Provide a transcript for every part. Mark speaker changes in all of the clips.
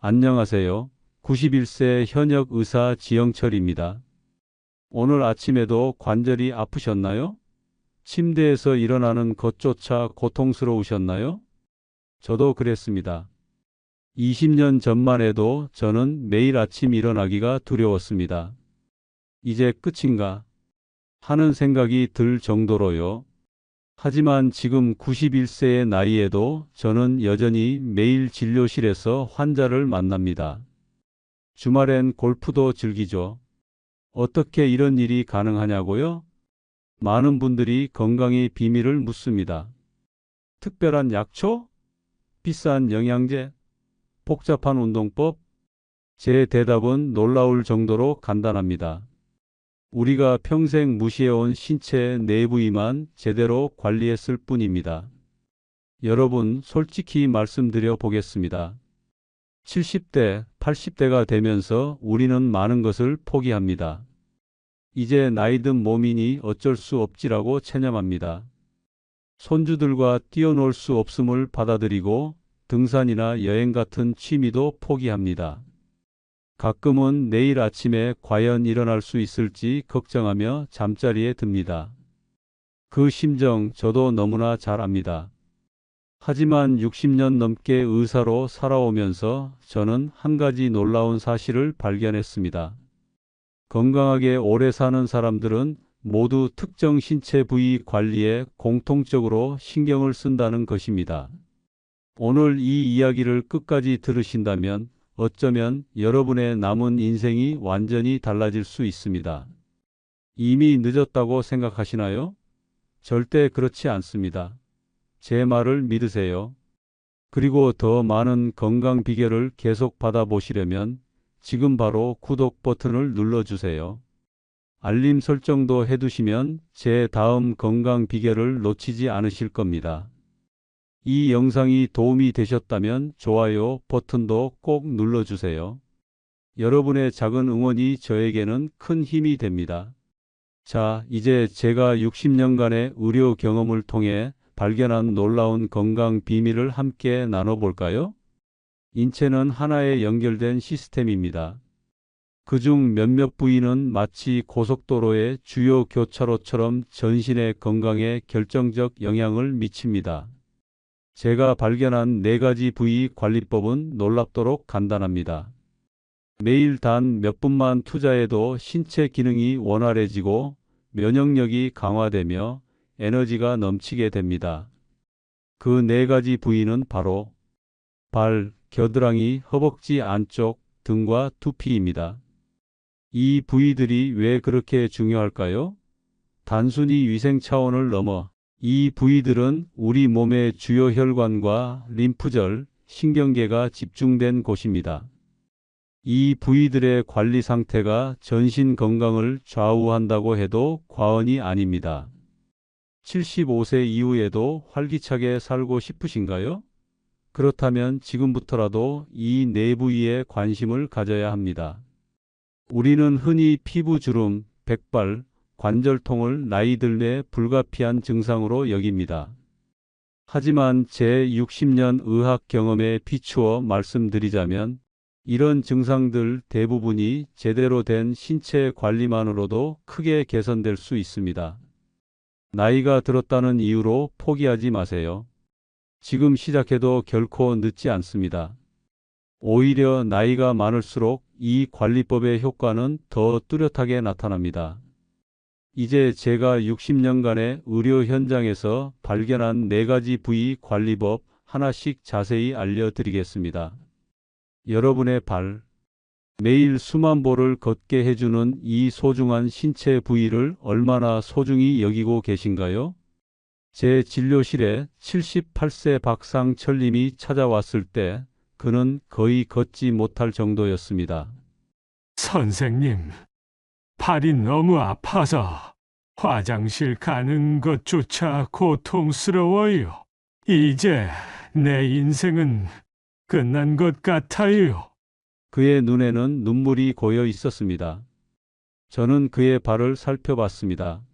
Speaker 1: 안녕하세요. 91세 현역 의사 지영철입니다. 오늘 아침에도 관절이 아프셨나요? 침대에서 일어나는 것조차 고통스러우셨나요? 저도 그랬습니다. 20년 전만 해도 저는 매일 아침 일어나기가 두려웠습니다. 이제 끝인가 하는 생각이 들 정도로요. 하지만 지금 91세의 나이에도 저는 여전히 매일 진료실에서 환자를 만납니다. 주말엔 골프도 즐기죠. 어떻게 이런 일이 가능하냐고요? 많은 분들이 건강의 비밀을 묻습니다. 특별한 약초? 비싼 영양제? 복잡한 운동법? 제 대답은 놀라울 정도로 간단합니다. 우리가 평생 무시해온 신체 내부위만 제대로 관리했을 뿐입니다. 여러분, 솔직히 말씀드려 보겠습니다. 70대, 80대가 되면서 우리는 많은 것을 포기합니다. 이제 나이든 몸이니 어쩔 수 없지라고 체념합니다. 손주들과 뛰어놀 수 없음을 받아들이고 등산이나 여행 같은 취미도 포기합니다. 가끔은 내일 아침에 과연 일어날 수 있을지 걱정하며 잠자리에 듭니다. 그 심정 저도 너무나 잘 압니다. 하지만 60년 넘게 의사로 살아오면서 저는 한 가지 놀라운 사실을 발견했습니다. 건강하게 오래 사는 사람들은 모두 특정 신체 부위 관리에 공통적으로 신경을 쓴다는 것입니다. 오늘 이 이야기를 끝까지 들으신다면 어쩌면 여러분의 남은 인생이 완전히 달라질 수 있습니다. 이미 늦었다고 생각하시나요? 절대 그렇지 않습니다. 제 말을 믿으세요. 그리고 더 많은 건강 비결을 계속 받아보시려면 지금 바로 구독 버튼을 눌러주세요. 알림 설정도 해두시면 제 다음 건강 비결을 놓치지 않으실 겁니다. 이 영상이 도움이 되셨다면 좋아요 버튼도 꼭 눌러주세요. 여러분의 작은 응원이 저에게는 큰 힘이 됩니다. 자, 이제 제가 60년간의 의료 경험을 통해 발견한 놀라운 건강 비밀을 함께 나눠볼까요? 인체는 하나의 연결된 시스템입니다. 그중 몇몇 부위는 마치 고속도로의 주요 교차로처럼 전신의 건강에 결정적 영향을 미칩니다. 제가 발견한 4가지 부위 관리법은 놀랍도록 간단합니다. 매일 단 몇 분만 투자해도 신체 기능이 원활해지고 면역력이 강화되며 에너지가 넘치게 됩니다. 그 4가지 부위는 바로 발, 겨드랑이, 허벅지 안쪽, 등과 두피입니다. 이 부위들이 왜 그렇게 중요할까요? 단순히 위생 차원을 넘어 이 부위들은 우리 몸의 주요 혈관과 림프절, 신경계가 집중된 곳입니다. 이 부위들의 관리 상태가 전신 건강을 좌우한다고 해도 과언이 아닙니다. 75세 이후에도 활기차게 살고 싶으신가요? 그렇다면 지금부터라도 이 4부위에 관심을 가져야 합니다. 우리는 흔히 피부주름, 백발, 관절통을 나이 들매 불가피한 증상으로 여깁니다. 하지만 제 60년 의학 경험에 비추어 말씀드리자면 이런 증상들 대부분이 제대로 된 신체 관리만으로도 크게 개선될 수 있습니다. 나이가 들었다는 이유로 포기하지 마세요. 지금 시작해도 결코 늦지 않습니다. 오히려 나이가 많을수록 이 관리법의 효과는 더 뚜렷하게 나타납니다. 이제 제가 60년간의 의료 현장에서 발견한 4가지 부위 관리법 하나씩 자세히 알려드리겠습니다. 여러분의 발, 매일 수만 보를 걷게 해주는 이 소중한 신체 부위를 얼마나 소중히 여기고 계신가요? 제 진료실에 78세 박상철님이 찾아왔을 때 그는 거의 걷지 못할 정도였습니다.
Speaker 2: 선생님, 발이 너무 아파서 화장실 가는 것조차 고통스러워요. 이제 내 인생은 끝난 것 같아요.
Speaker 1: 그의 눈에는 눈물이 고여 있었습니다. 저는 그의 발을 살펴봤습니다.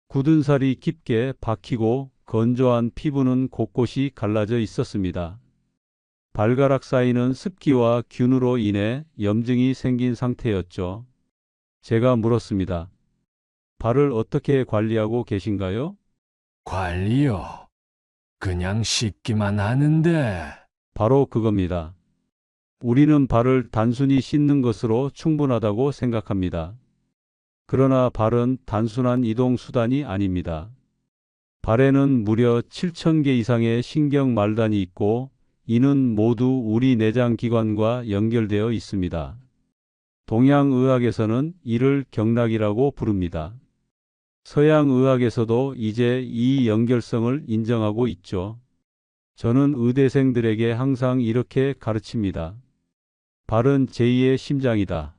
Speaker 1: 굳은 살이 깊게 박히고 건조한 피부는 곳곳이 갈라져 있었습니다. 발가락 사이는 습기와 균으로 인해 염증이 생긴 상태였죠. 제가 물었습니다. 발을 어떻게 관리하고 계신가요?
Speaker 2: 관리요. 그냥 씻기만 하는데.
Speaker 1: 바로 그겁니다. 우리는 발을 단순히 씻는 것으로 충분하다고 생각합니다. 그러나 발은 단순한 이동 수단이 아닙니다. 발에는 무려 7,000개 이상의 신경 말단이 있고 이는 모두 우리 내장 기관과 연결되어 있습니다. 동양의학에서는 이를 경락이라고 부릅니다. 서양의학에서도 이제 이 연결성을 인정하고 있죠. 저는 의대생들에게 항상 이렇게 가르칩니다. 발은 제2의 심장이다.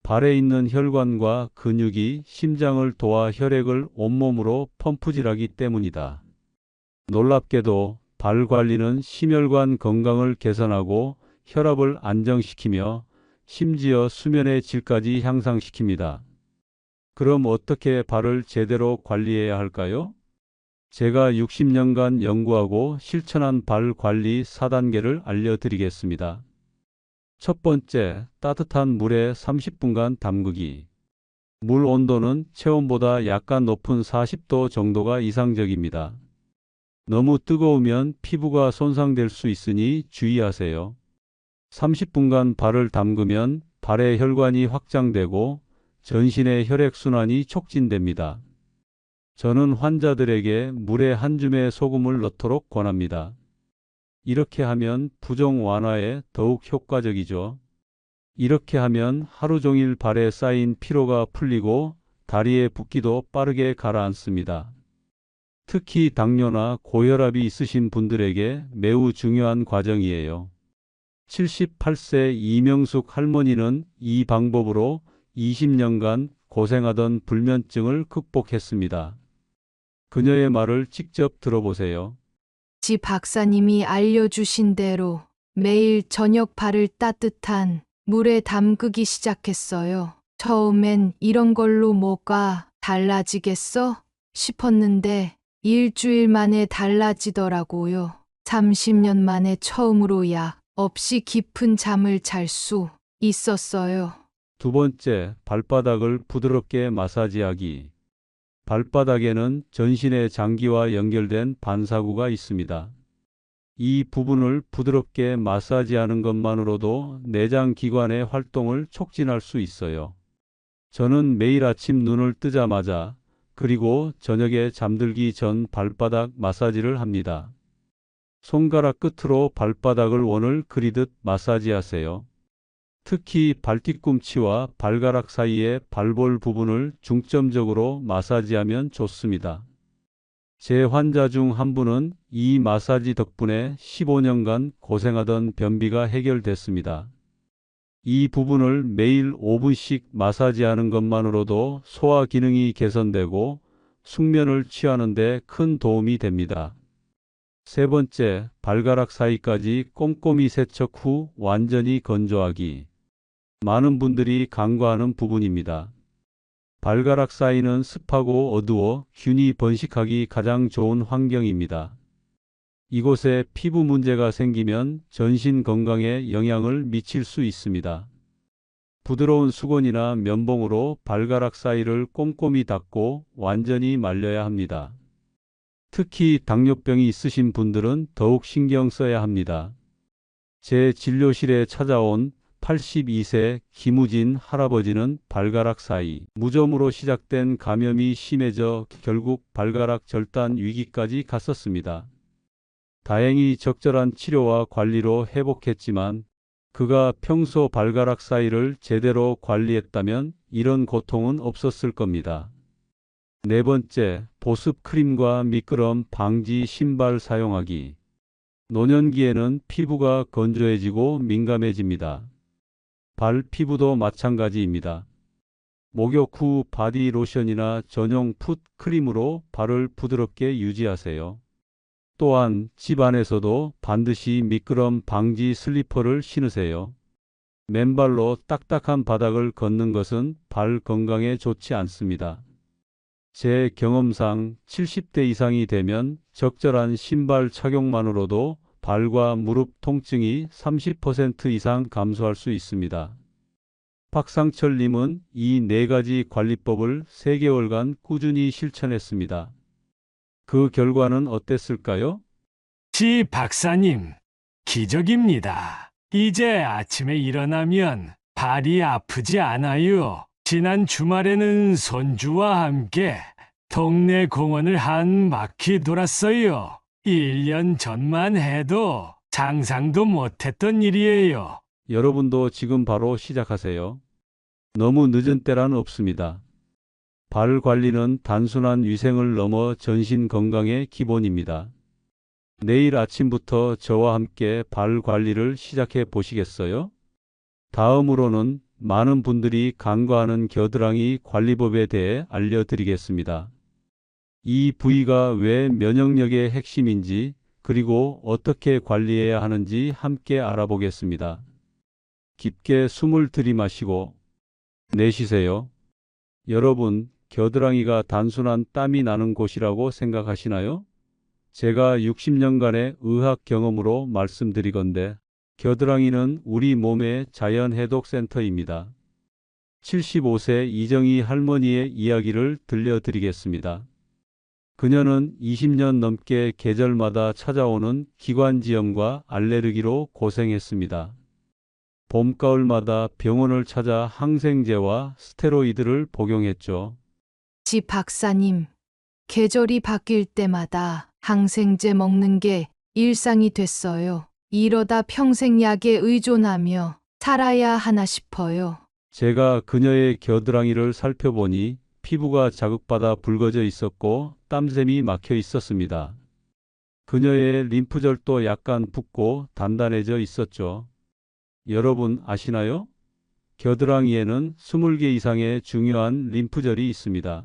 Speaker 1: 발에 있는 혈관과 근육이 심장을 도와 혈액을 온몸으로 펌프질하기 때문이다. 놀랍게도 발 관리는 심혈관 건강을 개선하고 혈압을 안정시키며 심지어 수면의 질까지 향상시킵니다. 그럼 어떻게 발을 제대로 관리해야 할까요? 제가 60년간 연구하고 실천한 발 관리 4단계를 알려드리겠습니다. 첫 번째, 따뜻한 물에 30분간 담그기. 물 온도는 체온보다 약간 높은 40도 정도가 이상적입니다. 너무 뜨거우면 피부가 손상될 수 있으니 주의하세요. 30분간 발을 담그면 발의 혈관이 확장되고 전신의 혈액순환이 촉진됩니다. 저는 환자들에게 물에 한 줌의 소금을 넣도록 권합니다. 이렇게 하면 부종 완화에 더욱 효과적이죠. 이렇게 하면 하루 종일 발에 쌓인 피로가 풀리고 다리의 붓기도 빠르게 가라앉습니다. 특히 당뇨나 고혈압이 있으신 분들에게 매우 중요한 과정이에요. 78세 이명숙 할머니는 이 방법으로 20년간 고생하던 불면증을 극복했습니다. 그녀의 말을 직접 들어보세요.
Speaker 3: 지 박사님이 알려주신 대로 매일 저녁 발을 따뜻한 물에 담그기 시작했어요. 처음엔 이런 걸로 뭐가 달라지겠어? 싶었는데 일주일 만에 달라지더라고요. 30년 만에 처음으로 약 없이 깊은 잠을 잘 수 있었어요.
Speaker 1: 두 번째, 발바닥을 부드럽게 마사지하기. 발바닥에는 전신의 장기와 연결된 반사구가 있습니다. 이 부분을 부드럽게 마사지하는 것만으로도 내장 기관의 활동을 촉진할 수 있어요. 저는 매일 아침 눈을 뜨자마자 그리고 저녁에 잠들기 전 발바닥 마사지를 합니다. 손가락 끝으로 발바닥을 원을 그리듯 마사지하세요. 특히 발뒤꿈치와 발가락 사이의 발볼 부분을 중점적으로 마사지하면 좋습니다. 제 환자 중 한 분은 이 마사지 덕분에 15년간 고생하던 변비가 해결됐습니다. 이 부분을 매일 5분씩 마사지하는 것만으로도 소화 기능이 개선되고 숙면을 취하는 데 큰 도움이 됩니다. 세 번째, 발가락 사이까지 꼼꼼히 세척 후 완전히 건조하기. 많은 분들이 간과하는 부분입니다. 발가락 사이는 습하고 어두워 균이 번식하기 가장 좋은 환경입니다. 이곳에 피부 문제가 생기면 전신 건강에 영향을 미칠 수 있습니다. 부드러운 수건이나 면봉으로 발가락 사이를 꼼꼼히 닦고 완전히 말려야 합니다. 특히 당뇨병이 있으신 분들은 더욱 신경 써야 합니다. 제 진료실에 찾아온 82세 김우진 할아버지는 발가락 사이 무좀으로 시작된 감염이 심해져 결국 발가락 절단 위기까지 갔었습니다. 다행히 적절한 치료와 관리로 회복했지만 그가 평소 발가락 사이를 제대로 관리했다면 이런 고통은 없었을 겁니다. 네 번째, 보습 크림과 미끄럼 방지 신발 사용하기. 노년기에는 피부가 건조해지고 민감해집니다. 발 피부도 마찬가지입니다. 목욕 후 바디 로션이나 전용 풋 크림으로 발을 부드럽게 유지하세요. 또한 집 안에서도 반드시 미끄럼 방지 슬리퍼를 신으세요. 맨발로 딱딱한 바닥을 걷는 것은 발 건강에 좋지 않습니다. 제 경험상 70대 이상이 되면 적절한 신발 착용만으로도 발과 무릎 통증이 30% 이상 감소할 수 있습니다. 박상철 님은 이 네 가지 관리법을 3개월간 꾸준히 실천했습니다. 그 결과는 어땠을까요?
Speaker 2: 지 박사님, 기적입니다. 이제 아침에 일어나면 발이 아프지 않아요. 지난 주말에는 손주와 함께 동네 공원을 한 바퀴 돌았어요. 1년 전만 해도 상상도 못했던 일이에요.
Speaker 1: 여러분도 지금 바로 시작하세요. 너무 늦은 때란 없습니다. 발 관리는 단순한 위생을 넘어 전신 건강의 기본입니다. 내일 아침부터 저와 함께 발 관리를 시작해 보시겠어요? 다음으로는 많은 분들이 간과하는 겨드랑이 관리법에 대해 알려드리겠습니다. 이 부위가 왜 면역력의 핵심인지, 그리고 어떻게 관리해야 하는지 함께 알아보겠습니다. 깊게 숨을 들이마시고 내쉬세요. 여러분, 겨드랑이가 단순한 땀이 나는 곳이라고 생각하시나요? 제가 60년간의 의학 경험으로 말씀드리건대 겨드랑이는 우리 몸의 자연 해독 센터입니다. 75세 이정희 할머니의 이야기를 들려드리겠습니다. 그녀는 20년 넘게 계절마다 찾아오는 기관지염과 알레르기로 고생했습니다. 봄, 가을마다 병원을 찾아 항생제와 스테로이드를 복용했죠.
Speaker 3: 지 박사님, 계절이 바뀔 때마다 항생제 먹는 게 일상이 됐어요. 이러다 평생 약에 의존하며 살아야 하나 싶어요.
Speaker 1: 제가 그녀의 겨드랑이를 살펴보니 피부가 자극받아 붉어져 있었고 땀샘이 막혀 있었습니다. 그녀의 림프절도 약간 붓고 단단해져 있었죠. 여러분 아시나요? 겨드랑이에는 20개 이상의 중요한 림프절이 있습니다.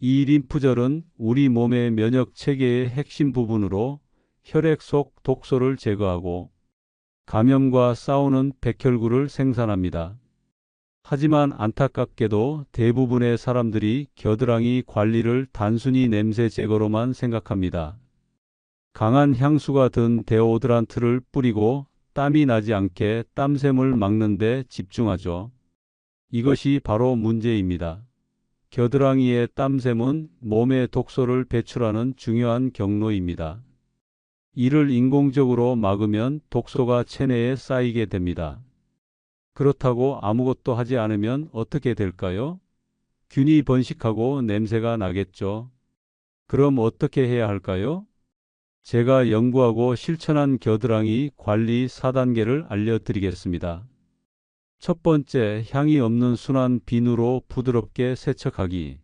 Speaker 1: 이 림프절은 우리 몸의 면역 체계의 핵심 부분으로 혈액 속 독소를 제거하고 감염과 싸우는 백혈구를 생산합니다. 하지만 안타깝게도 대부분의 사람들이 겨드랑이 관리를 단순히 냄새 제거로만 생각합니다. 강한 향수가 든 데오드란트를 뿌리고 땀이 나지 않게 땀샘을 막는 데 집중하죠. 이것이 바로 문제입니다. 겨드랑이의 땀샘은 몸의 독소를 배출하는 중요한 경로입니다. 이를 인공적으로 막으면 독소가 체내에 쌓이게 됩니다. 그렇다고 아무것도 하지 않으면 어떻게 될까요? 균이 번식하고 냄새가 나겠죠. 그럼 어떻게 해야 할까요? 제가 연구하고 실천한 겨드랑이 관리 4단계를 알려드리겠습니다. 첫 번째, 향이 없는 순한 비누로 부드럽게 세척하기.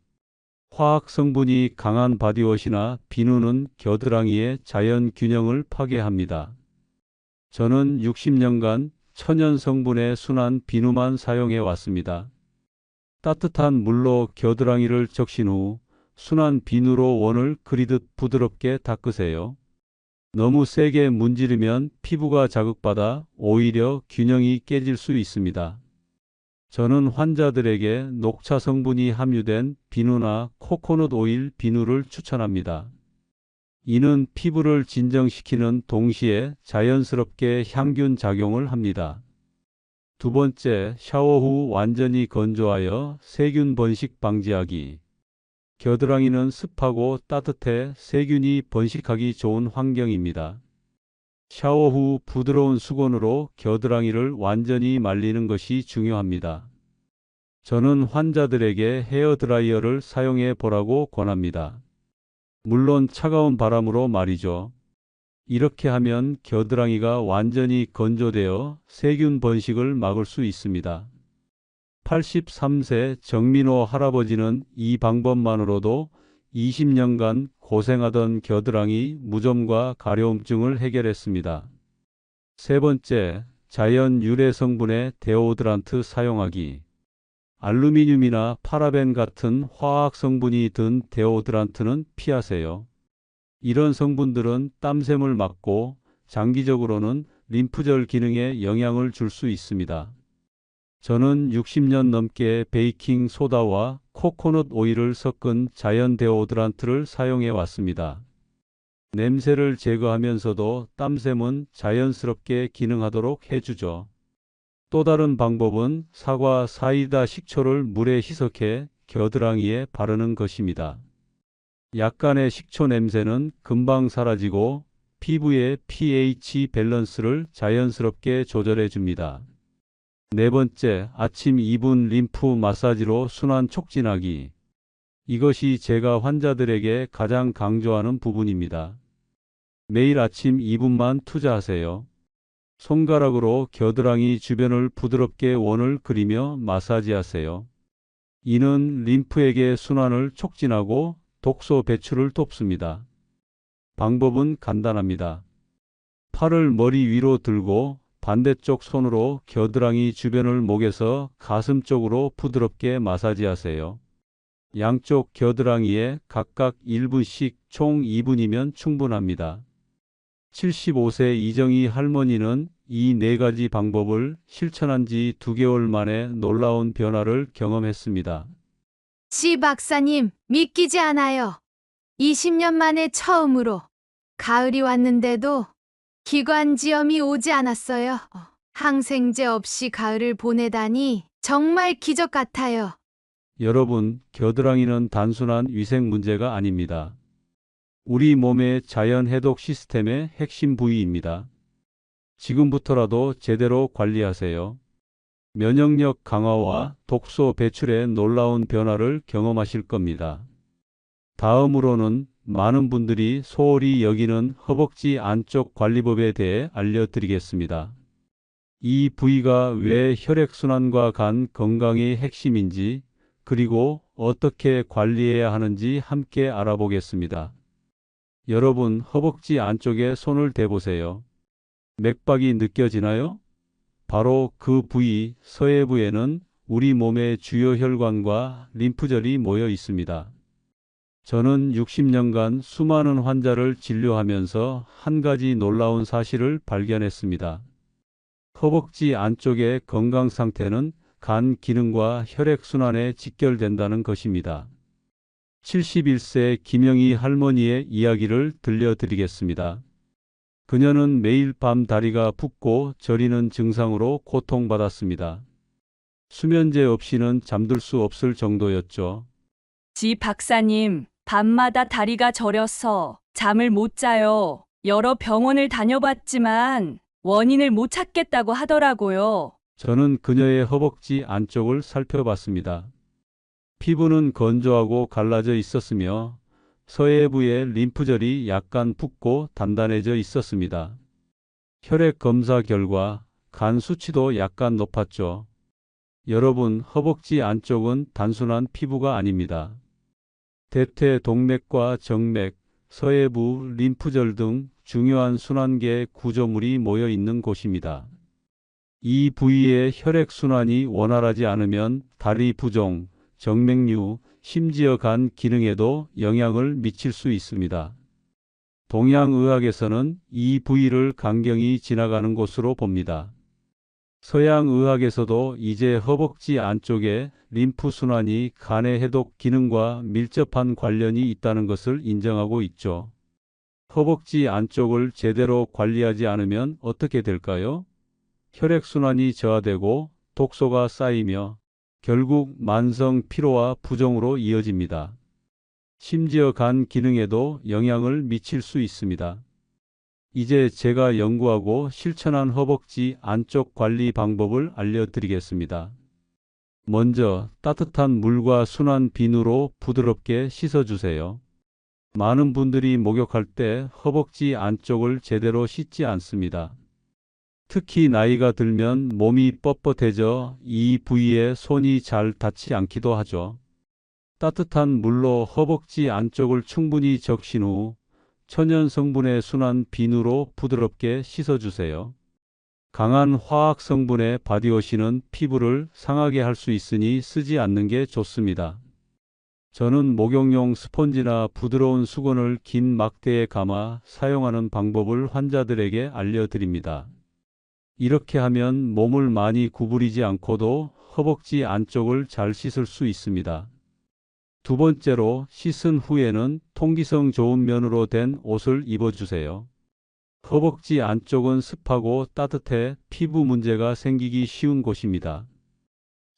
Speaker 1: 화학 성분이 강한 바디워시나 비누는 겨드랑이의 자연 균형을 파괴합니다. 저는 60년간 천연 성분의 순한 비누만 사용해 왔습니다. 따뜻한 물로 겨드랑이를 적신 후 순한 비누로 원을 그리듯 부드럽게 닦으세요. 너무 세게 문지르면 피부가 자극받아 오히려 균형이 깨질 수 있습니다. 저는 환자들에게 녹차 성분이 함유된 비누나 코코넛 오일 비누를 추천합니다. 이는 피부를 진정시키는 동시에 자연스럽게 향균 작용을 합니다. 두 번째, 샤워 후 완전히 건조하여 세균 번식 방지하기. 겨드랑이는 습하고 따뜻해 세균이 번식하기 좋은 환경입니다. 샤워 후 부드러운 수건으로 겨드랑이를 완전히 말리는 것이 중요합니다. 저는 환자들에게 헤어드라이어를 사용해 보라고 권합니다. 물론 차가운 바람으로 말이죠. 이렇게 하면 겨드랑이가 완전히 건조되어 세균 번식을 막을 수 있습니다. 83세 정민호 할아버지는 이 방법만으로도 20년간 고생하던 겨드랑이 무좀과 가려움증을 해결했습니다. 세 번째, 자연 유래 성분의 데오드란트 사용하기. 알루미늄이나 파라벤 같은 화학 성분이 든 데오드란트는 피하세요. 이런 성분들은 땀샘을 막고 장기적으로는 림프절 기능에 영향을 줄 수 있습니다. 저는 60년 넘게 베이킹 소다와 코코넛 오일을 섞은 자연 데오드란트를 사용해 왔습니다. 냄새를 제거하면서도 땀샘은 자연스럽게 기능하도록 해주죠. 또 다른 방법은 사과 사이다 식초를 물에 희석해 겨드랑이에 바르는 것입니다. 약간의 식초 냄새는 금방 사라지고 피부의 pH 밸런스를 자연스럽게 조절해 줍니다. 네 번째, 아침 2분 림프 마사지로 순환 촉진하기. 이것이 제가 환자들에게 가장 강조하는 부분입니다. 매일 아침 2분만 투자하세요. 손가락으로 겨드랑이 주변을 부드럽게 원을 그리며 마사지하세요. 이는 림프에게 순환을 촉진하고 독소 배출을 돕습니다. 방법은 간단합니다. 팔을 머리 위로 들고 반대쪽 손으로 겨드랑이 주변을 목에서 가슴 쪽으로 부드럽게 마사지하세요. 양쪽 겨드랑이에 각각 1분씩 총 2분이면 충분합니다. 75세 이정희 할머니는 이 네 가지 방법을 실천한 지 2개월 만에 놀라운 변화를 경험했습니다.
Speaker 3: 시 박사님, 믿기지 않아요. 20년 만에 처음으로 가을이 왔는데도 기관지염이 오지 않았어요. 항생제 없이 가을을 보내다니 정말 기적 같아요.
Speaker 1: 여러분, 겨드랑이는 단순한 위생 문제가 아닙니다. 우리 몸의 자연 해독 시스템의 핵심 부위입니다. 지금부터라도 제대로 관리하세요. 면역력 강화와 독소 배출의 놀라운 변화를 경험하실 겁니다. 다음으로는 많은 분들이 소홀히 여기는 허벅지 안쪽 관리법에 대해 알려드리겠습니다. 이 부위가 왜 혈액순환과 간 건강의 핵심인지, 그리고 어떻게 관리해야 하는지 함께 알아보겠습니다. 여러분, 허벅지 안쪽에 손을 대보세요. 맥박이 느껴지나요? 바로 그 부위, 서해부에는 우리 몸의 주요 혈관과 림프절이 모여 있습니다. 저는 60년간 수많은 환자를 진료하면서 한 가지 놀라운 사실을 발견했습니다. 허벅지 안쪽의 건강 상태는 간 기능과 혈액순환에 직결된다는 것입니다. 71세 김영희 할머니의 이야기를 들려드리겠습니다. 그녀는 매일 밤 다리가 붓고 저리는 증상으로 고통받았습니다. 수면제 없이는 잠들 수 없을 정도였죠.
Speaker 4: 지 박사님, 밤마다 다리가 저려서 잠을 못 자요. 여러 병원을 다녀봤지만 원인을 못 찾겠다고 하더라고요.
Speaker 1: 저는 그녀의 허벅지 안쪽을 살펴봤습니다. 피부는 건조하고 갈라져 있었으며 서해부의 림프절이 약간 붓고 단단해져 있었습니다. 혈액 검사 결과 간 수치도 약간 높았죠. 여러분, 허벅지 안쪽은 단순한 피부가 아닙니다. 대퇴 동맥과 정맥, 서해부, 림프절 등 중요한 순환계 구조물이 모여 있는 곳입니다. 이 부위의 혈액순환이 원활하지 않으면 다리 부종, 정맥류, 심지어 간 기능에도 영향을 미칠 수 있습니다. 동양의학에서는 이 부위를 간경이 지나가는 곳으로 봅니다. 서양의학에서도 이제 허벅지 안쪽에 림프순환이 간의 해독 기능과 밀접한 관련이 있다는 것을 인정하고 있죠. 허벅지 안쪽을 제대로 관리하지 않으면 어떻게 될까요? 혈액순환이 저하되고 독소가 쌓이며 결국 만성 피로와 부종으로 이어집니다. 심지어 간 기능에도 영향을 미칠 수 있습니다. 이제 제가 연구하고 실천한 허벅지 안쪽 관리 방법을 알려드리겠습니다. 먼저 따뜻한 물과 순한 비누로 부드럽게 씻어주세요. 많은 분들이 목욕할 때 허벅지 안쪽을 제대로 씻지 않습니다. 특히 나이가 들면 몸이 뻣뻣해져 이 부위에 손이 잘 닿지 않기도 하죠. 따뜻한 물로 허벅지 안쪽을 충분히 적신 후 천연 성분의 순한 비누로 부드럽게 씻어주세요. 강한 화학 성분의 바디워시는 피부를 상하게 할 수 있으니 쓰지 않는 게 좋습니다. 저는 목욕용 스펀지나 부드러운 수건을 긴 막대에 감아 사용하는 방법을 환자들에게 알려드립니다. 이렇게 하면 몸을 많이 구부리지 않고도 허벅지 안쪽을 잘 씻을 수 있습니다. 두 번째로 씻은 후에는 통기성 좋은 면으로 된 옷을 입어주세요. 허벅지 안쪽은 습하고 따뜻해 피부 문제가 생기기 쉬운 곳입니다.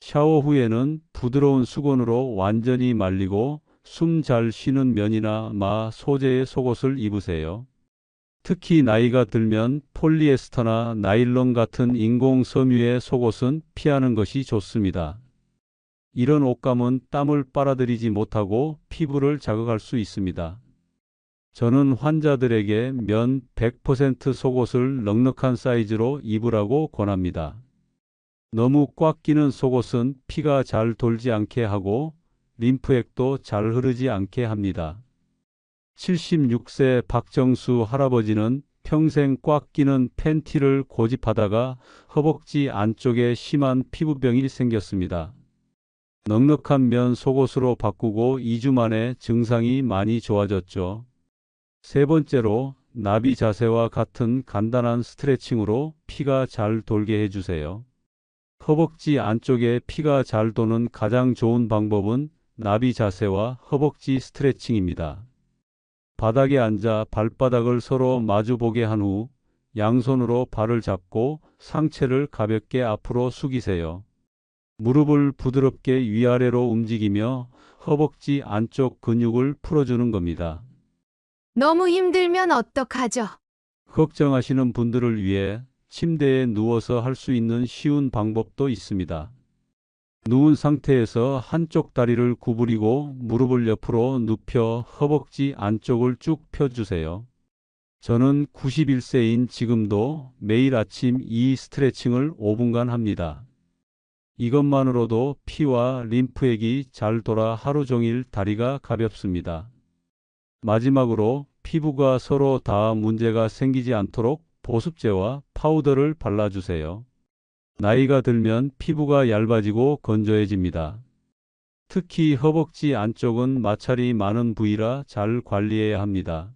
Speaker 1: 샤워 후에는 부드러운 수건으로 완전히 말리고 숨 잘 쉬는 면이나 소재의 속옷을 입으세요. 특히 나이가 들면 폴리에스터나 나일론 같은 인공 섬유의 속옷은 피하는 것이 좋습니다. 이런 옷감은 땀을 빨아들이지 못하고 피부를 자극할 수 있습니다. 저는 환자들에게 면 100% 속옷을 넉넉한 사이즈로 입으라고 권합니다. 너무 꽉 끼는 속옷은 피가 잘 돌지 않게 하고 림프액도 잘 흐르지 않게 합니다. 76세 박정수 할아버지는 평생 꽉 끼는 팬티를 고집하다가 허벅지 안쪽에 심한 피부병이 생겼습니다. 넉넉한 면 속옷으로 바꾸고 2주 만에 증상이 많이 좋아졌죠. 세 번째로 나비 자세와 같은 간단한 스트레칭으로 피가 잘 돌게 해주세요. 허벅지 안쪽에 피가 잘 도는 가장 좋은 방법은 나비 자세와 허벅지 스트레칭입니다. 바닥에 앉아 발바닥을 서로 마주보게 한 후 양손으로 발을 잡고 상체를 가볍게 앞으로 숙이세요. 무릎을 부드럽게 위아래로 움직이며 허벅지 안쪽 근육을 풀어주는 겁니다.
Speaker 3: 너무 힘들면 어떡하죠?
Speaker 1: 걱정하시는 분들을 위해 침대에 누워서 할 수 있는 쉬운 방법도 있습니다. 누운 상태에서 한쪽 다리를 구부리고 무릎을 옆으로 눕혀 허벅지 안쪽을 쭉 펴주세요. 저는 91세인 지금도 매일 아침 이 스트레칭을 5분간 합니다. 이것만으로도 피와 림프액이 잘 돌아 하루 종일 다리가 가볍습니다. 마지막으로 피부가 서로 다 문제가 생기지 않도록 보습제와 파우더를 발라주세요. 나이가 들면 피부가 얇아지고 건조해집니다. 특히 허벅지 안쪽은 마찰이 많은 부위라 잘 관리해야 합니다.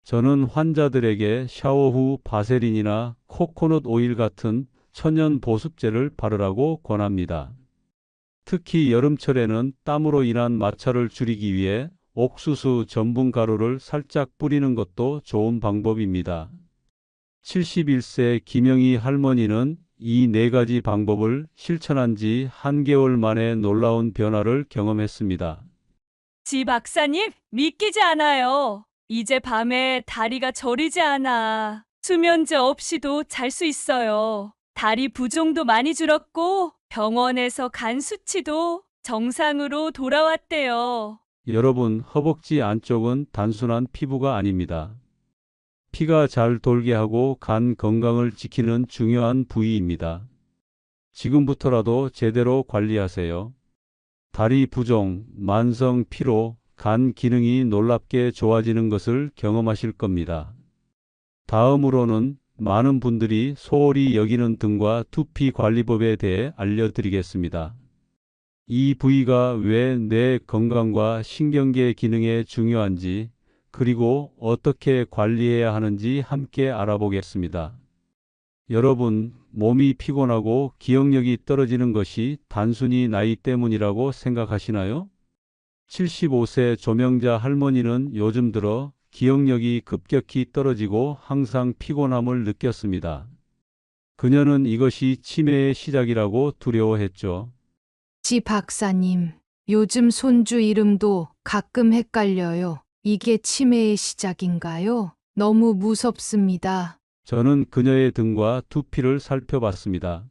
Speaker 1: 저는 환자들에게 샤워 후 바세린이나 코코넛 오일 같은 천연 보습제를 바르라고 권합니다. 특히 여름철에는 땀으로 인한 마찰을 줄이기 위해 옥수수 전분 가루를 살짝 뿌리는 것도 좋은 방법입니다. 71세 김영희 할머니는 이 네 가지 방법을 실천한 지 한개월 만에 놀라운 변화를 경험했습니다.
Speaker 4: 지 박사님, 믿기지 않아요. 이제 밤에 다리가 저리지 않아. 수면제 없이도 잘 수 있어요. 다리 부종도 많이 줄었고 병원에서 간 수치도 정상으로 돌아왔대요.
Speaker 1: 여러분, 허벅지 안쪽은 단순한 피부가 아닙니다. 피가 잘 돌게 하고 간 건강을 지키는 중요한 부위입니다. 지금부터라도 제대로 관리하세요. 다리 부종, 만성 피로, 간 기능이 놀랍게 좋아지는 것을 경험하실 겁니다. 다음으로는 많은 분들이 소홀히 여기는 등과 두피 관리법에 대해 알려드리겠습니다. 이 부위가 왜 뇌 건강과 신경계 기능에 중요한지, 그리고 어떻게 관리해야 하는지 함께 알아보겠습니다. 여러분, 몸이 피곤하고 기억력이 떨어지는 것이 단순히 나이 때문이라고 생각하시나요? 75세 조명자 할머니는 요즘 들어 기억력이 급격히 떨어지고 항상 피곤함을 느꼈습니다. 그녀는 이것이 치매의 시작이라고 두려워했죠.
Speaker 3: 지 박사님, 요즘 손주 이름도 가끔 헷갈려요. 이게 치매의 시작인가요? 너무 무섭습니다.
Speaker 1: 저는 그녀의 등과 두피를 살펴봤습니다.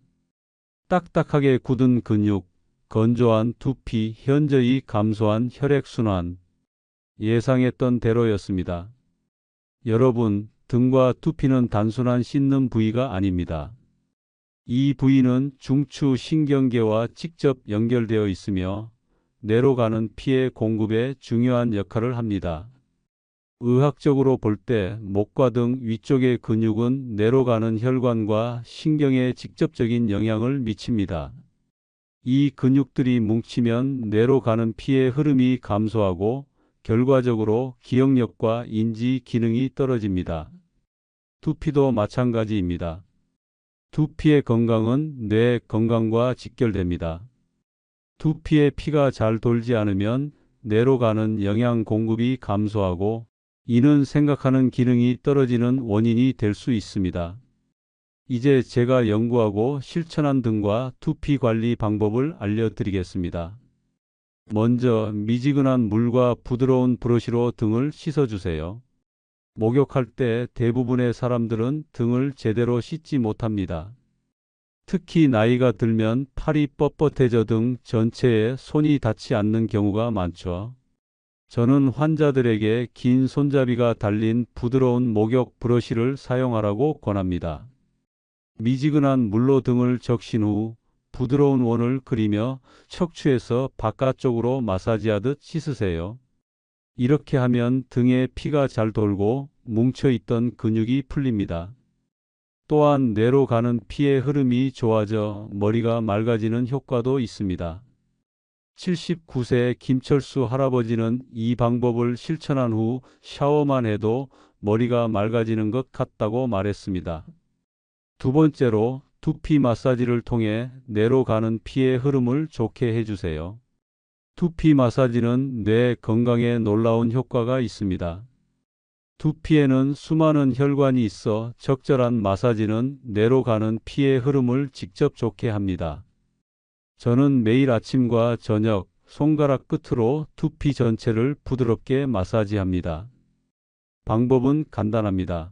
Speaker 1: 딱딱하게 굳은 근육, 건조한 두피, 현저히 감소한 혈액순환. 예상했던 대로였습니다. 여러분, 등과 두피는 단순한 씻는 부위가 아닙니다. 이 부위는 중추 신경계와 직접 연결되어 있으며 뇌로 가는 피의 공급에 중요한 역할을 합니다. 의학적으로 볼 때 목과 등 위쪽의 근육은 뇌로 가는 혈관과 신경에 직접적인 영향을 미칩니다. 이 근육들이 뭉치면 뇌로 가는 피의 흐름이 감소하고 결과적으로 기억력과 인지 기능이 떨어집니다. 두피도 마찬가지입니다. 두피의 건강은 뇌 건강과 직결됩니다. 두피에 피가 잘 돌지 않으면 뇌로 가는 영양 공급이 감소하고 이는 생각하는 기능이 떨어지는 원인이 될 수 있습니다. 이제 제가 연구하고 실천한 등과 두피 관리 방법을 알려드리겠습니다. 먼저 미지근한 물과 부드러운 브러쉬로 등을 씻어주세요. 목욕할 때 대부분의 사람들은 등을 제대로 씻지 못합니다. 특히 나이가 들면 팔이 뻣뻣해져 등 전체에 손이 닿지 않는 경우가 많죠. 저는 환자들에게 긴 손잡이가 달린 부드러운 목욕 브러쉬를 사용하라고 권합니다. 미지근한 물로 등을 적신 후 부드러운 원을 그리며 척추에서 바깥쪽으로 마사지하듯 씻으세요. 이렇게 하면 등에 피가 잘 돌고 뭉쳐있던 근육이 풀립니다. 또한 뇌로 가는 피의 흐름이 좋아져 머리가 맑아지는 효과도 있습니다. 79세 김철수 할아버지는 이 방법을 실천한 후 샤워만 해도 머리가 맑아지는 것 같다고 말했습니다. 두 번째로 두피 마사지를 통해 뇌로 가는 피의 흐름을 좋게 해주세요. 두피 마사지는 뇌 건강에 놀라운 효과가 있습니다. 두피에는 수많은 혈관이 있어 적절한 마사지는 뇌로 가는 피의 흐름을 직접 좋게 합니다. 저는 매일 아침과 저녁 손가락 끝으로 두피 전체를 부드럽게 마사지합니다. 방법은 간단합니다.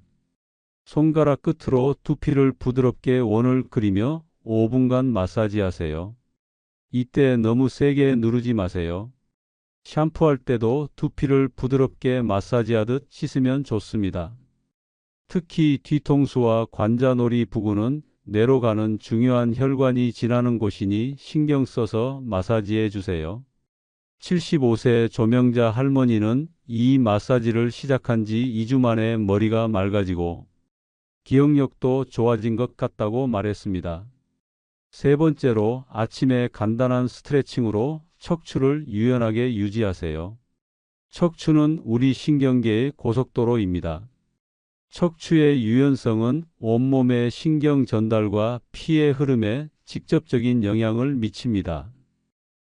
Speaker 1: 손가락 끝으로 두피를 부드럽게 원을 그리며 5분간 마사지하세요. 이때 너무 세게 누르지 마세요. 샴푸할 때도 두피를 부드럽게 마사지하듯 씻으면 좋습니다. 특히 뒤통수와 관자놀이 부근은 뇌로 가는 중요한 혈관이 지나는 곳이니 신경 써서 마사지해 주세요. 75세 조명자 할머니는 이 마사지를 시작한 지 2주 만에 머리가 맑아지고 기억력도 좋아진 것 같다고 말했습니다. 세 번째로 아침에 간단한 스트레칭으로 척추를 유연하게 유지하세요. 척추는 우리 신경계의 고속도로입니다. 척추의 유연성은 온몸의 신경 전달과 피의 흐름에 직접적인 영향을 미칩니다.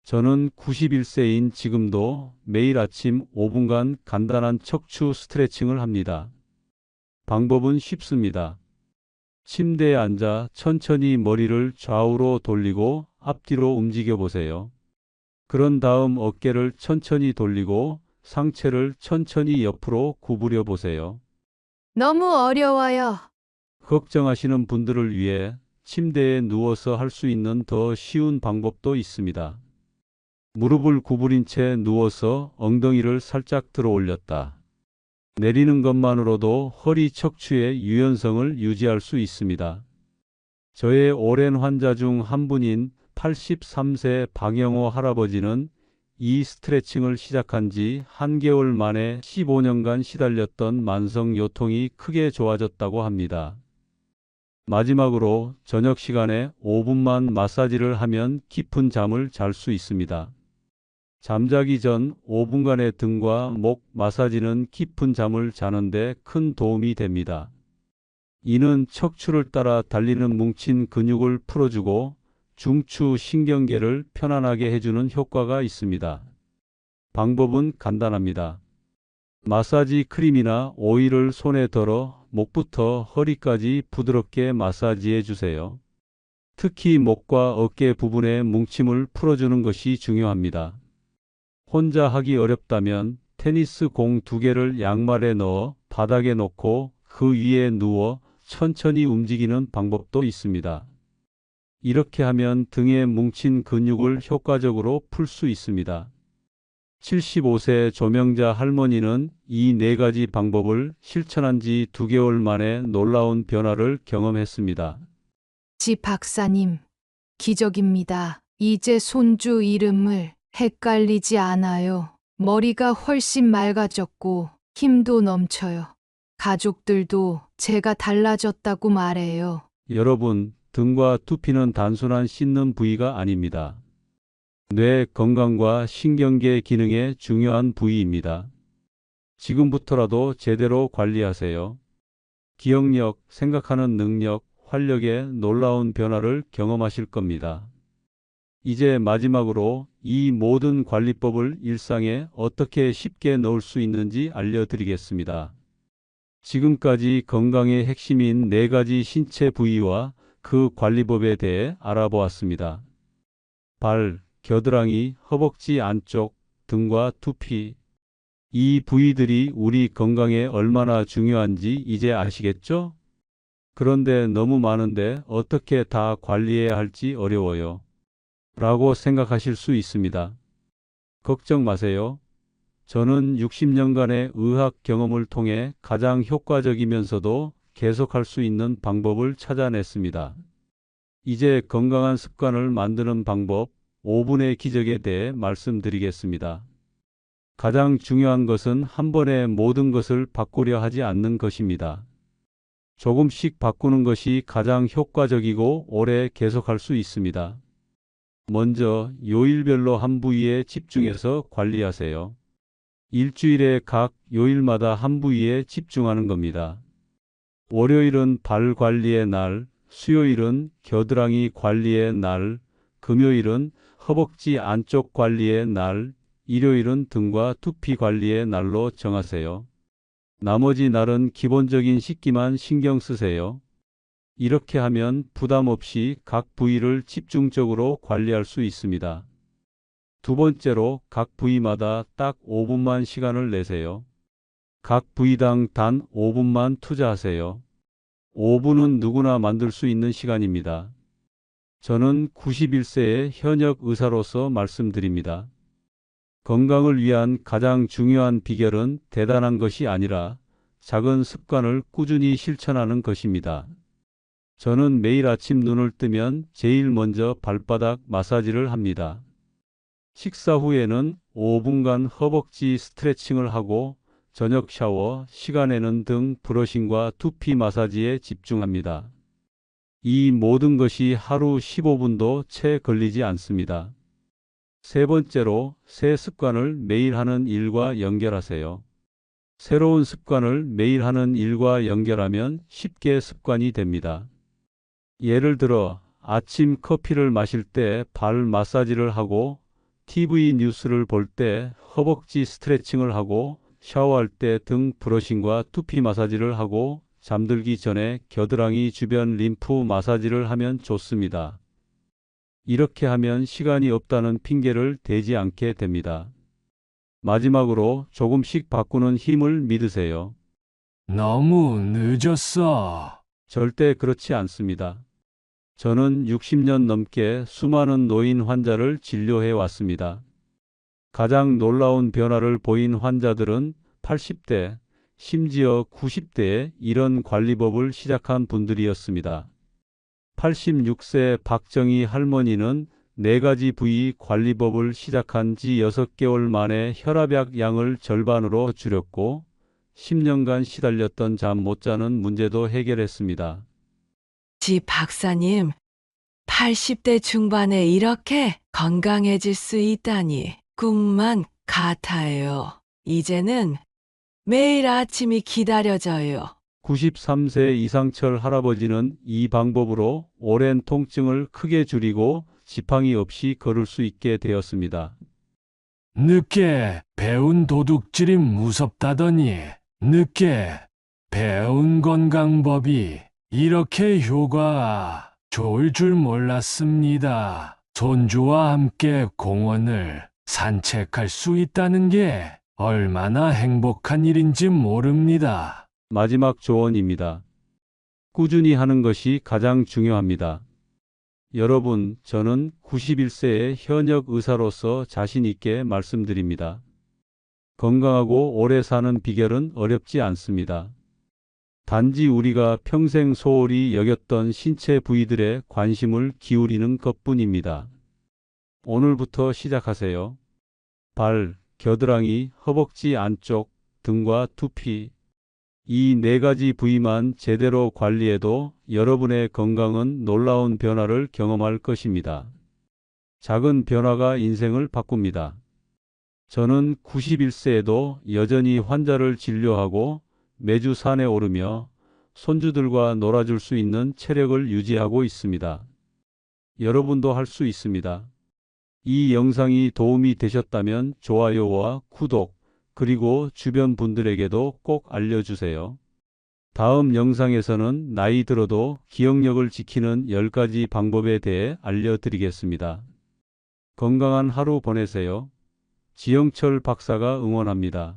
Speaker 1: 저는 91세인 지금도 매일 아침 5분간 간단한 척추 스트레칭을 합니다. 방법은 쉽습니다. 침대에 앉아 천천히 머리를 좌우로 돌리고 앞뒤로 움직여 보세요. 그런 다음 어깨를 천천히 돌리고 상체를 천천히 옆으로 구부려 보세요.
Speaker 3: 너무 어려워요.
Speaker 1: 걱정하시는 분들을 위해 침대에 누워서 할 수 있는 더 쉬운 방법도 있습니다. 무릎을 구부린 채 누워서 엉덩이를 살짝 들어 올렸다 내리는 것만으로도 허리 척추의 유연성을 유지할 수 있습니다. 저의 오랜 환자 중 한 분인 83세 박영호 할아버지는 이 스트레칭을 시작한 지 한개월 만에 15년간 시달렸던 만성 요통이 크게 좋아졌다고 합니다. 마지막으로 저녁 시간에 5분만 마사지를 하면 깊은 잠을 잘 수 있습니다. 잠자기 전 5분간의 등과 목 마사지는 깊은 잠을 자는데 큰 도움이 됩니다. 이는 척추를 따라 달리는 뭉친 근육을 풀어주고 중추 신경계를 편안하게 해주는 효과가 있습니다. 방법은 간단합니다. 마사지 크림이나 오일을 손에 덜어 목부터 허리까지 부드럽게 마사지해 주세요. 특히 목과 어깨 부분의 뭉침을 풀어주는 것이 중요합니다. 혼자 하기 어렵다면 테니스 공 2개를 양말에 넣어 바닥에 놓고 그 위에 누워 천천히 움직이는 방법도 있습니다. 이렇게 하면 등에 뭉친 근육을 효과적으로 풀 수 있습니다. 75세 조명자 할머니는 이 4가지 방법을 실천한 지 2개월 만에 놀라운 변화를 경험했습니다.
Speaker 3: 지 박사님, 기적입니다. 이제 손주 이름을 헷갈리지 않아요. 머리가 훨씬 맑아졌고 힘도 넘쳐요. 가족들도 제가 달라졌다고 말해요.
Speaker 1: 여러분, 등과 두피는 단순한 씻는 부위가 아닙니다. 뇌 건강과 신경계 기능에 중요한 부위입니다. 지금부터라도 제대로 관리하세요. 기억력, 생각하는 능력, 활력에 놀라운 변화를 경험하실 겁니다. 이제 마지막으로 이 모든 관리법을 일상에 어떻게 쉽게 넣을 수 있는지 알려드리겠습니다. 지금까지 건강의 핵심인 4가지 신체 부위와 그 관리법에 대해 알아보았습니다. 발, 겨드랑이, 허벅지 안쪽, 등과 두피. 이 부위들이 우리 건강에 얼마나 중요한지 이제 아시겠죠? 그런데 너무 많은데 어떻게 다 관리해야 할지 어려워요. 라고 생각하실 수 있습니다. 걱정 마세요. 저는 60년간의 의학 경험을 통해 가장 효과적이면서도 계속할 수 있는 방법을 찾아냈습니다. 이제 건강한 습관을 만드는 방법 5분의 기적에 대해 말씀드리겠습니다. 가장 중요한 것은 한 번에 모든 것을 바꾸려 하지 않는 것입니다. 조금씩 바꾸는 것이 가장 효과적이고 오래 계속할 수 있습니다. 먼저 요일별로 한 부위에 집중해서 관리하세요. 일주일에 각 요일마다 한 부위에 집중하는 겁니다. 월요일은 발 관리의 날, 수요일은 겨드랑이 관리의 날, 금요일은 허벅지 안쪽 관리의 날, 일요일은 등과 두피 관리의 날로 정하세요. 나머지 날은 기본적인 씻기만 신경 쓰세요. 이렇게 하면 부담 없이 각 부위를 집중적으로 관리할 수 있습니다. 두 번째로 각 부위마다 딱 5분만 시간을 내세요. 각 부위당 단 5분만 투자하세요. 5분은 누구나 만들 수 있는 시간입니다. 저는 91세의 현역 의사로서 말씀드립니다. 건강을 위한 가장 중요한 비결은 대단한 것이 아니라 작은 습관을 꾸준히 실천하는 것입니다. 저는 매일 아침 눈을 뜨면 제일 먼저 발바닥 마사지를 합니다. 식사 후에는 5분간 허벅지 스트레칭을 하고 저녁 샤워 시간에는 등 브러싱과 두피 마사지에 집중합니다. 이 모든 것이 하루 15분도 채 걸리지 않습니다. 세 번째로 새 습관을 매일 하는 일과 연결하세요. 새로운 습관을 매일 하는 일과 연결하면 쉽게 습관이 됩니다. 예를 들어 아침 커피를 마실 때 발 마사지를 하고 TV 뉴스를 볼 때 허벅지 스트레칭을 하고 샤워할 때 등 브러싱과 두피 마사지를 하고 잠들기 전에 겨드랑이 주변 림프 마사지를 하면 좋습니다. 이렇게 하면 시간이 없다는 핑계를 대지 않게 됩니다. 마지막으로 조금씩 바꾸는 힘을 믿으세요.
Speaker 2: 너무 늦었어.
Speaker 1: 절대 그렇지 않습니다. 저는 60년 넘게 수많은 노인 환자를 진료해 왔습니다. 가장 놀라운 변화를 보인 환자들은 80대, 심지어 90대에 이런 관리법을 시작한 분들이었습니다. 86세 박정희 할머니는 4가지 부위 관리법을 시작한 지 6개월 만에 혈압약 양을 절반으로 줄였고 10년간 시달렸던 잠 못 자는 문제도 해결했습니다.
Speaker 5: 지 박사님, 80대 중반에 이렇게 건강해질 수 있다니 꿈만 같아요. 이제는 매일 아침이 기다려져요.
Speaker 1: 93세 이상철 할아버지는 이 방법으로 오랜 통증을 크게 줄이고 지팡이 없이 걸을 수 있게 되었습니다.
Speaker 2: 늦게 배운 도둑질이 무섭다더니 늦게 배운 건강법이 이렇게 효과 좋을 줄 몰랐습니다. 손주와 함께 공원을 산책할 수 있다는 게 얼마나 행복한 일인지 모릅니다.
Speaker 1: 마지막 조언입니다. 꾸준히 하는 것이 가장 중요합니다. 여러분, 저는 91세의 현역 의사로서 자신 있게 말씀드립니다. 건강하고 오래 사는 비결은 어렵지 않습니다. 단지 우리가 평생 소홀히 여겼던 신체 부위들에 관심을 기울이는 것뿐입니다. 오늘부터 시작하세요. 발, 겨드랑이, 허벅지 안쪽, 등과 두피. 이 4가지 부위만 제대로 관리해도 여러분의 건강은 놀라운 변화를 경험할 것입니다. 작은 변화가 인생을 바꿉니다. 저는 91세에도 여전히 환자를 진료하고 매주 산에 오르며 손주들과 놀아줄 수 있는 체력을 유지하고 있습니다. 여러분도 할 수 있습니다. 이 영상이 도움이 되셨다면 좋아요와 구독, 그리고 주변 분들에게도 꼭 알려주세요. 다음 영상에서는 나이 들어도 기억력을 지키는 10가지 방법에 대해 알려드리겠습니다. 건강한 하루 보내세요. 지영철 박사가 응원합니다.